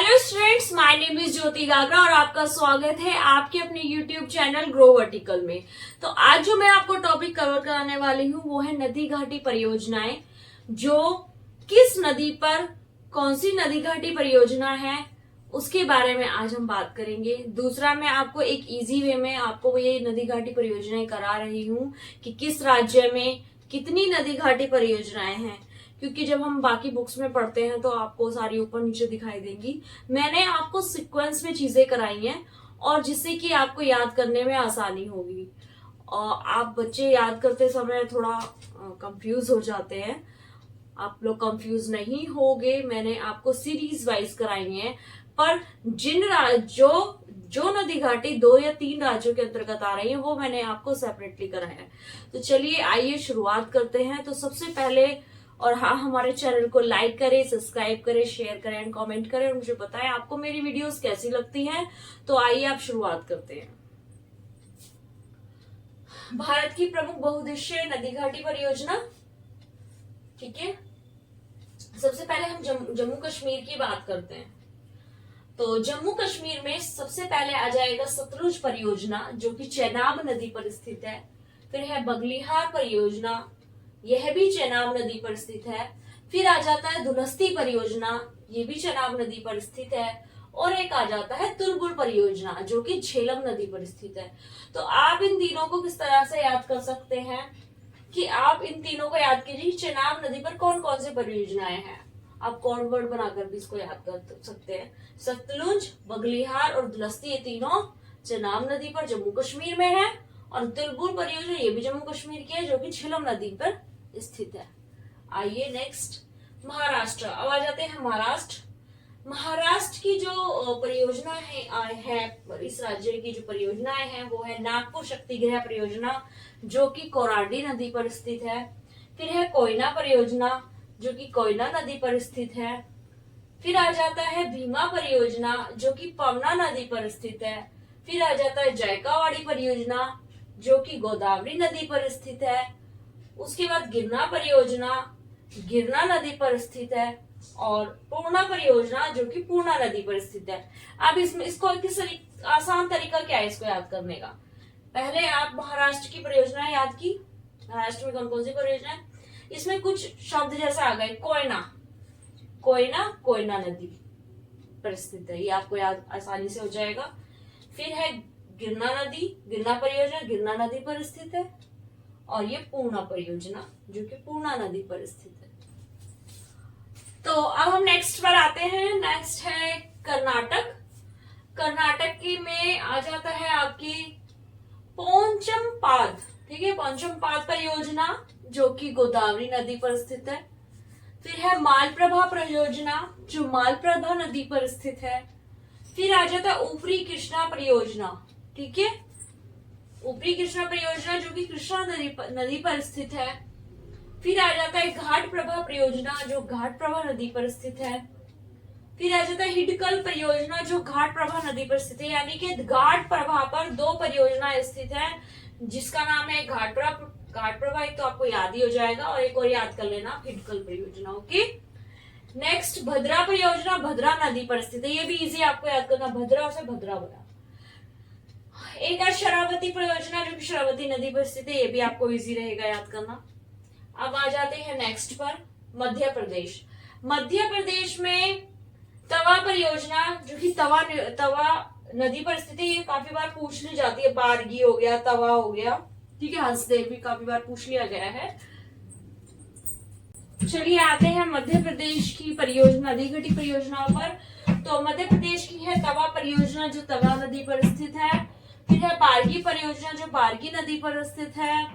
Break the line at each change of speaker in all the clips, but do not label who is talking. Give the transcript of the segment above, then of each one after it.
Hello students, my name is Jyoti Gagra और आपका स्वागत है आपके अपने यूट्यूब चैनल ग्रो वर्टिकल में। तो आज जो मैं आपको टॉपिक कवर कराने वाली हूँ वो है नदी घाटी परियोजनाएं। जो किस नदी पर कौन सी नदी घाटी परियोजना है उसके बारे में आज हम बात करेंगे। दूसरा, मैं आपको एक इजी वे में आपको ये नदी घाटी परियोजनाएं करा रही हूँ कि किस राज्य में कितनी नदी घाटी परियोजनाएं हैं, क्योंकि जब हम बाकी बुक्स में पढ़ते हैं तो आपको सारी ऊपर नीचे दिखाई देंगी। मैंने आपको सीक्वेंस में चीजें कराई हैं और जिससे कि आपको याद करने में आसानी होगी। और आप बच्चे याद करते समय थोड़ा कंफ्यूज हो जाते हैं, आप लोग कंफ्यूज नहीं होगे। मैंने आपको सीरीज वाइज कराई है, पर जो नदी घाटी 2 या 3 राज्यों के अंतर्गत आ रही है वो मैंने आपको सेपरेटली कराया है। तो चलिए आइए शुरुआत करते हैं। तो सबसे पहले, और हाँ, हमारे चैनल को लाइक करें, सब्सक्राइब करें, शेयर करें एंड कमेंट करें और मुझे बताएं आपको मेरी वीडियोस कैसी लगती हैं। तो आइए आप शुरुआत करते हैं। भारत की प्रमुख बहुउद्देशीय नदी घाटी परियोजना, ठीक है। सबसे पहले हम जम्मू कश्मीर की बात करते हैं। तो जम्मू कश्मीर में सबसे पहले आ जाएगा सतलुज परियोजना, जो कि चेनाब नदी पर स्थित है। फिर है बगलिहार परियोजना, यह भी चेनाब नदी पर स्थित है। फिर आ जाता है दुलस्ती परियोजना, ये भी चेनाब नदी पर स्थित है। और एक आ जाता है तुलबुल परियोजना, जो कि झेलम नदी पर स्थित है। तो आप इन तीनों को किस तरह से याद कर सकते हैं कि आप इन तीनों को याद कीजिए। चेनाब नदी पर कौन कौन सी परियोजनाएं हैं, आप कॉर्ड वर्ड बनाकर भी इसको याद कर सकते हैं। सतलुज, बगलिहार और दुलस्ती, ये तीनों चेनाब नदी पर जम्मू कश्मीर में है। और तुलबुल परियोजना ये भी जम्मू कश्मीर की है, जो कि झेलम नदी पर स्थित है। आइए नेक्स्ट, महाराष्ट्र। अब आ जाते हैं महाराष्ट्र। महाराष्ट्र की जो परियोजना है इस राज्य की जो परियोजनाएं हैं वो है नागपुर शक्ति गृह परियोजना, जो कि कोराडी नदी पर स्थित है। फिर है कोयना परियोजना, जो कि कोयना नदी पर स्थित है। फिर आ जाता है भीमा परियोजना, जो कि पवना नदी पर स्थित है। फिर आ जाता है जायकावाड़ी परियोजना, जो कि गोदावरी नदी पर स्थित है। उसके बाद गिरना परियोजना, गिरना नदी पर स्थित है। और पूर्णा परियोजना, जो कि पूर्णा नदी पर स्थित है। अब इसको आसान तरीका क्या है इसको याद करने का। पहले आप महाराष्ट्र की परियोजना याद की। महाराष्ट्र में कौन कौन सी परियोजना है, इसमें कुछ शब्द जैसे आ गए। कोयना, कोयना कोयना नदी पर स्थित है, ये आपको याद आसानी से हो जाएगा। फिर है गिरना नदी, गिरना परियोजना गिरना नदी पर स्थित है। और ये पूर्णा परियोजना, जो कि पूर्णा नदी पर स्थित है। तो अब हम नेक्स्ट पर आते हैं। नेक्स्ट है कर्नाटक। कर्नाटक की में आ जाता है आपकी पोंचमपाद, ठीक है, पोंचमपाद परियोजना, जो कि गोदावरी नदी पर स्थित है। फिर है मालप्रभा परियोजना, जो मालप्रभा नदी पर स्थित है। फिर आ जाता है ऊपरी कृष्णा परियोजना, ठीक है, ऊपरी कृष्णा परियोजना, जो कि कृष्णा नदी पर स्थित है। फिर आ जाता है घाट प्रभा परियोजना, जो घाट प्रभा नदी पर स्थित है। फिर आ जाता है हिडकल परियोजना, जो घाट प्रभा नदी पर स्थित है। यानी कि घाट प्रभा पर 2 परियोजना स्थित है, जिसका नाम है घाट प्रभा। एक तो आपको याद ही हो जाएगा और एक और याद कर लेना, हिडकल परियोजना। ओके, नेक्स्ट भद्रा परियोजना, भद्रा नदी पर स्थित है। ये भी इजी आपको याद करना, भद्रा से भद्रा बना। एक है शरावती परियोजना, जो कि शरावती नदी पर स्थित है, ये भी आपको इजी रहेगा याद करना। अब आ जाते हैं नेक्स्ट पर, मध्य प्रदेश। मध्य प्रदेश में तवा परियोजना, जो कि तवा नदी पर स्थित है, ये काफी बार पूछ ली जाती है। बारगी हो गया, तवा हो गया, ठीक है, हंसदेव भी काफी बार पूछ लिया गया है। चलिए आते हैं मध्य प्रदेश की परियोजना, नदी घाटी परियोजनाओं पर। तो मध्य प्रदेश की है तवा परियोजना, जो तवा नदी पर स्थित है। फिर है बारगी परियोजना, जो बारगी नदी पर स्थित है।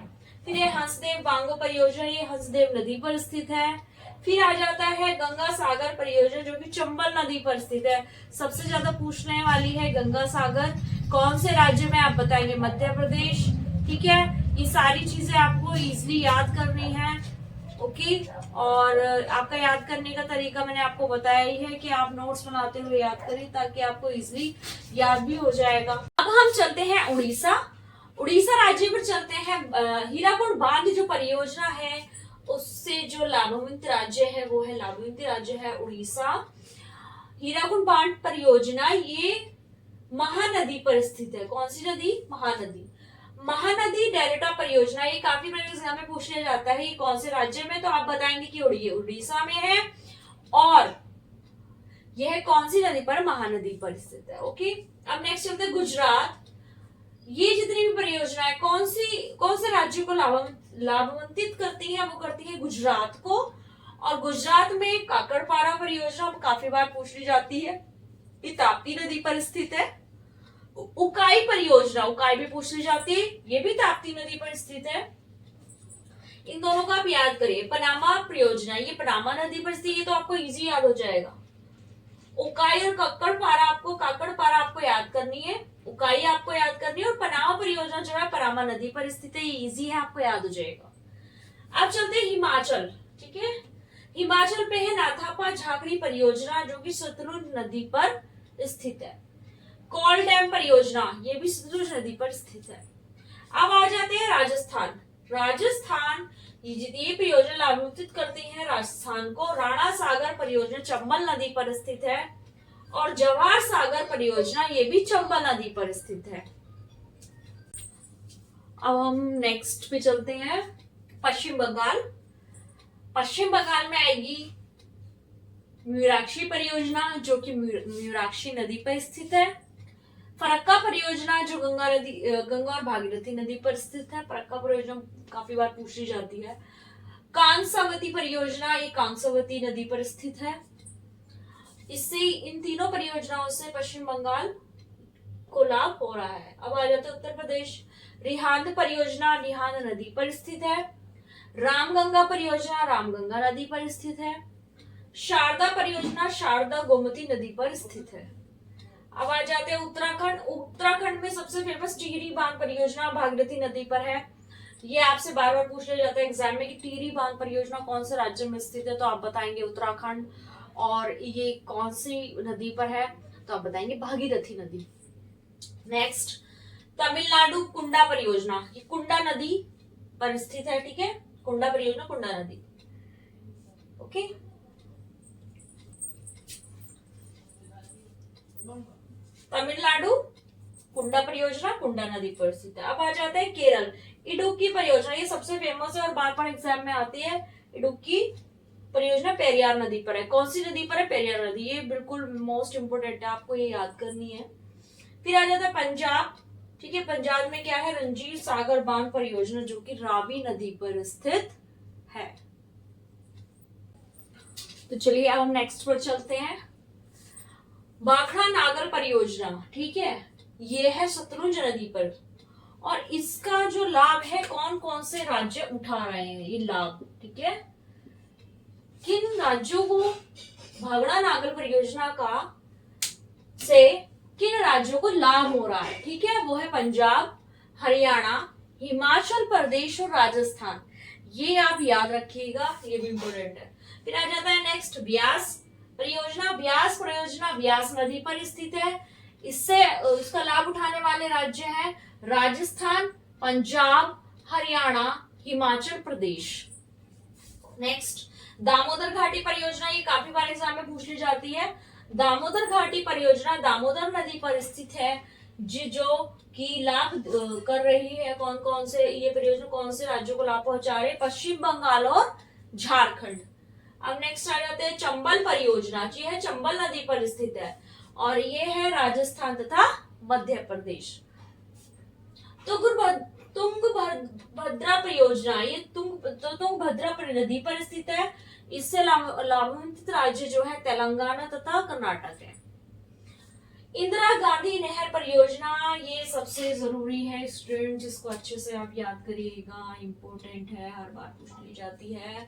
फिर है हंसदेव बांगो परियोजना, ये हंसदेव नदी पर स्थित है। फिर आ जाता है गंगा सागर परियोजना, जो कि चंबल नदी पर स्थित है। सबसे ज्यादा पूछने वाली है गंगा सागर, कौन से राज्य में, आप बताएंगे मध्य प्रदेश, ठीक है। ये सारी चीजें आपको इजिली याद करनी है, ओके। और आपका याद करने का तरीका मैंने आपको बताया ही है कि आप नोट्स बनाते हुए याद करें, ताकि आपको इजिली याद भी हो जाएगा। अब हम चलते हैं उड़ीसा। उड़ीसा राज्य पर चलते हैं। हीराकुड बांध जो परियोजना है उससे जो लाभान्वित राज्य है वो है लाभान्वित राज्य है उड़ीसा। हीराकुंड बांध परियोजना ये महानदी पर स्थित है। कौन सी नदी? महानदी। महानदी डेल्टा परियोजना ये काफी बार एग्जाम में पूछ लिया जाता है, ये कौन से राज्य में? तो आप बताएंगे कि उड़ीसा में है, और यह कौन सी नदी पर? महानदी पर स्थित है। ओके, अब नेक्स्ट चलते हैं गुजरात। ये जितनी भी परियोजनाएं कौन से राज्य को लाभान्वित करती हैं? वो करती है गुजरात को। और गुजरात में काकड़पारा परियोजना काफी बार पूछ ली जाती है, ये ताप्ती नदी पर स्थित है। उकाई परियोजना, उकाई भी पूछ ली जाती है, ये भी ताप्ती नदी पर स्थित है। इन दोनों को आप याद करिए। पनामा परियोजना ये पनामा नदी पर स्थित है, तो आपको इजी याद हो जाएगा। उकाई और काकड़पारा आपको याद करनी है, उकाई आपको याद करनी है, और पनामा परियोजना जो है पनामा नदी पर स्थित है, ये इजी है, आपको याद हो जाएगा। अब चलते हैं हिमाचल। ठीक है, हिमाचल पे है नाथापा झाकड़ी परियोजना जो कि सतलुज नदी पर स्थित है। कॉल डैम परियोजना ये भी सतलुज नदी पर स्थित है। अब आ जाते हैं राजस्थान। राजस्थान ये परियोजना लाभान्वित करती है राजस्थान को। राणा सागर परियोजना चंबल नदी पर स्थित है, और जवाहर सागर परियोजना ये भी चंबल नदी पर स्थित है। अब हम नेक्स्ट पे चलते हैं, पश्चिम बंगाल। पश्चिम बंगाल में आएगी मयूराक्षी परियोजना जो कि मयूराक्षी नदी पर स्थित है। फरक्का परियोजना जो गंगा और भागीरथी नदी पर स्थित है। फरक्का परियोजना काफी बार पूछी जाती है। कांसावती परियोजना ये कांसावती नदी पर स्थित है। इससे इन तीनों परियोजनाओं से पश्चिम बंगाल को लाभ हो रहा है। अब आ जाता है उत्तर प्रदेश। रिहांद परियोजना रिहांद नदी पर स्थित है। रामगंगा परियोजना रामगंगा नदी पर स्थित है। शारदा परियोजना शारदा गोमती नदी पर स्थित है। अब आ जाते हैं उत्तराखंड। उत्तराखंड में सबसे फेमस टिहरी बांध परियोजना भागीरथी नदी पर है। ये आपसे बार बार पूछ लिया जाता है एग्जाम में कि टिहरी बांध परियोजना कौन से राज्य में स्थित है, तो आप बताएंगे उत्तराखंड। और ये कौन सी नदी पर है, तो आप बताएंगे भागीरथी नदी। नेक्स्ट, तमिलनाडु कुंडा परियोजना ये कुंडा नदी पर स्थित है। ठीक है, कुंडा परियोजना कुंडा नदी। ओके, तमिलनाडु कुंडा परियोजना कुंडा नदी पर स्थित है। अब आ जाता है केरल। इडुक्की परियोजना ये सबसे फेमस है और बार बार एग्जाम में आती है। इडुक्की परियोजना पेरियार नदी पर है। कौन सी नदी पर है? पेरियार नदी। ये बिल्कुल मोस्ट इंपोर्टेंट है, आपको ये याद करनी है। फिर आ जाता है पंजाब। ठीक है, पंजाब में क्या है? रंजीत सागर बांध परियोजना जो कि रावी नदी पर स्थित है। तो चलिए अब हम नेक्स्ट पर चलते हैं। भाखड़ा नागर परियोजना, ठीक है, ये है सतलुज नदी पर, और इसका जो लाभ है कौन कौन से राज्य उठा रहे हैं ये लाभ। ठीक है, किन राज्यों को भाखड़ा नागर परियोजना का से किन राज्यों को लाभ हो रहा है? ठीक है, वो है पंजाब, हरियाणा, हिमाचल प्रदेश और राजस्थान। ये आप याद रखिएगा, ये भी इंपोर्टेंट है। फिर आ जाता है नेक्स्ट ब्यास परियोजना। ब्यास परियोजना ब्यास नदी पर स्थित है। इससे इसका लाभ उठाने वाले राज्य हैं राजस्थान, पंजाब, हरियाणा, हिमाचल प्रदेश। नेक्स्ट, दामोदर घाटी परियोजना ये काफी बार एग्जाम में पूछ ली जाती है। दामोदर घाटी परियोजना दामोदर नदी पर स्थित है, जो कि लाभ कर रही है कौन कौन से, ये परियोजना कौन से राज्यों को लाभ पहुंचा रही है? पश्चिम बंगाल और झारखंड। अब नेक्स्ट आ जाते हैं चंबल परियोजना। ये है चंबल नदी पर स्थित है, और ये है राजस्थान तथा मध्य प्रदेश। तुंगभद्रा परियोजना ये तुंगभद्रा नदी पर स्थित है। इससे लाभान्वित राज्य जो है तेलंगाना तथा कर्नाटक है। इंदिरा गांधी नहर परियोजना ये सबसे जरूरी है स्टूडेंट, जिसको अच्छे से आप याद करिएगा, इम्पोर्टेंट है, हर बार पूछ ली जाती है।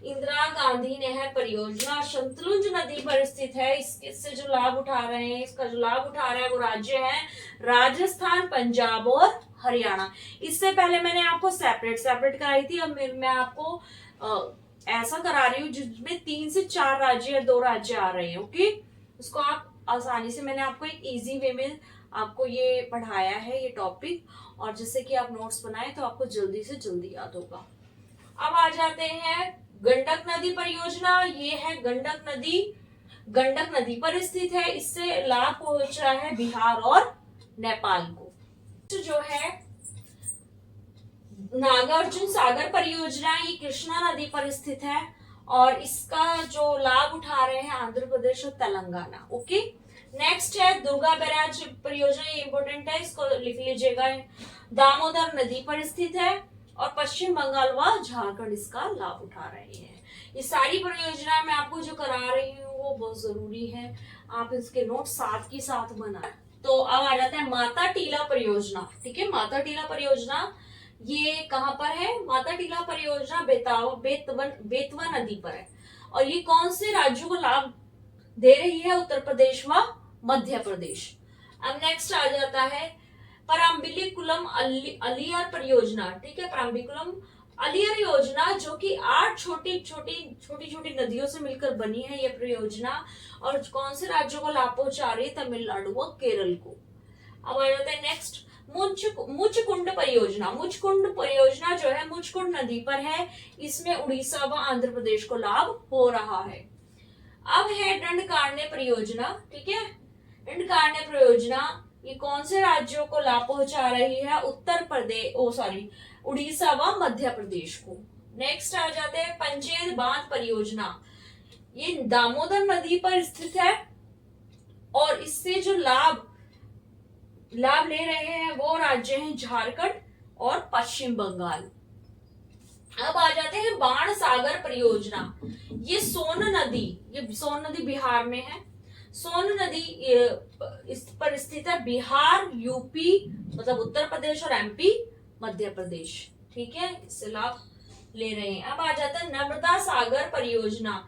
इंदिरा गांधी नहर परियोजना सतलुज नदी पर स्थित है। इससे जो लाभ उठा रहे हैं, इसका जो लाभ उठा रहा है वो राज्य है राजस्थान, पंजाब और हरियाणा। इससे पहले मैंने आपको सेपरेट कराई थी, अब मैं आपको ऐसा करा रही हूँ जिसमें 3 से 4 राज्य या 2 राज्य आ रहे हैं। ओके, उसको आप आसानी से, मैंने आपको एक इजी वे में आपको ये पढ़ाया है ये टॉपिक, और जिससे कि आप नोट्स बनाए तो आपको जल्दी से जल्दी याद होगा। अब आ जाते हैं गंडक नदी परियोजना। ये है गंडक नदी गंडक नदी पर स्थित है। इससे लाभ पहुंच रहा है बिहार और नेपाल को। तो जो है नागार्जुन सागर परियोजना, ये कृष्णा नदी पर स्थित है और इसका जो लाभ उठा रहे हैं आंध्र प्रदेश और तेलंगाना। ओके, नेक्स्ट है दुर्गा बैराज परियोजना, ये इंपॉर्टेंट है, इसको लिख लीजिएगा। दामोदर नदी पर स्थित है और पश्चिम बंगाल व झारखंड इसका लाभ उठा रहे हैं। ये सारी परियोजना मैं आपको जो करा रही हूँ वो बहुत जरूरी है, आप इसके नोट साथ की साथ बनाएं। तो अब आ जाता है माता टीला परियोजना। ठीक है, माता टीला परियोजना ये कहां पर है? माता टीला परियोजना बेतवा नदी पर है और ये कौन से राज्यों को लाभ दे रही है? उत्तर प्रदेश व मध्य प्रदेश। अब नेक्स्ट आ जाता है पराम्बिकुलम अलियर परियोजना। ठीक है, पराम्बिकुलम अलियर योजना जो कि 8 छोटी छोटी नदियों से मिलकर बनी है ये परियोजना, और कौन से राज्यों को लाभ पहुंचा रही है? तमिलनाडु व केरल को। अब आ जाता है नेक्स्ट मुचकुंड परियोजना। मुचकुंड परियोजना जो है मुचकुंड नदी पर है, इसमें उड़ीसा व आंध्र प्रदेश को लाभ हो रहा है। अब है दंडकारण्य परियोजना। ठीक है, दंडकारण्य परियोजना ये कौन से राज्यों को लाभ पहुंचा रही है? उत्तर प्रदेश उड़ीसा व मध्य प्रदेश को। नेक्स्ट आ जाते हैं पंचेत बांध परियोजना, ये दामोदर नदी पर स्थित है और इससे जो लाभ ले रहे हैं वो राज्य हैं झारखंड और पश्चिम बंगाल। अब आ जाते हैं बाण सागर परियोजना, ये सोन नदी बिहार में है। सोन नदी इस पर स्थित है, बिहार, यूपी मतलब उत्तर प्रदेश और एमपी मध्य प्रदेश। ठीक है, इससे लाभ ले रहे हैं। अब आ जाता है नर्मदा सागर परियोजना,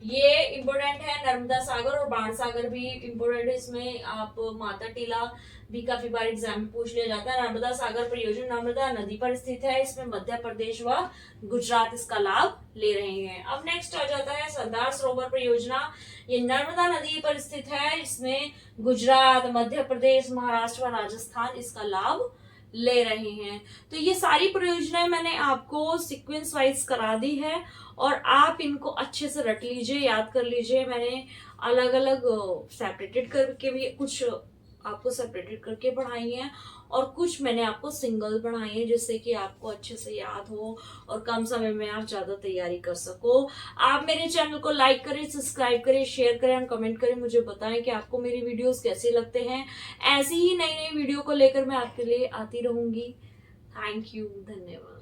ये इंपोर्टेंट है। नर्मदा सागर और बाण सागर भी इंपोर्टेंट है, इसमें आप माता टीला भी काफी बार एग्जाम में पूछ लिया जाता है। नर्मदा सागर परियोजना नर्मदा नदी पर स्थित है, इसमें मध्य प्रदेश व गुजरात इसका लाभ ले रहे हैं। अब नेक्स्ट आ जाता है सरदार सरोवर परियोजना, ये नर्मदा नदी पर स्थित है, इसमें गुजरात, मध्य प्रदेश, महाराष्ट्र व राजस्थान इसका लाभ ले रहे हैं। तो ये सारी परियोजनाएं मैंने आपको सीक्वेंस वाइज करा दी है और आप इनको अच्छे से रट लीजिए, याद कर लीजिए। मैंने अलग अलग सेपरेटेड करके भी कुछ आपको सेपरेटेड करके पढ़ाई है और कुछ मैंने आपको सिंगल पढ़ाई है, जिससे कि आपको अच्छे से याद हो और कम समय में आप ज्यादा तैयारी कर सको। आप मेरे चैनल को लाइक करें, सब्सक्राइब करें, शेयर करें और कमेंट करें, मुझे बताएं कि आपको मेरी वीडियोस कैसे लगते हैं। ऐसी ही नई वीडियो को लेकर मैं आपके लिए आती रहूंगी। थैंक यू, धन्यवाद।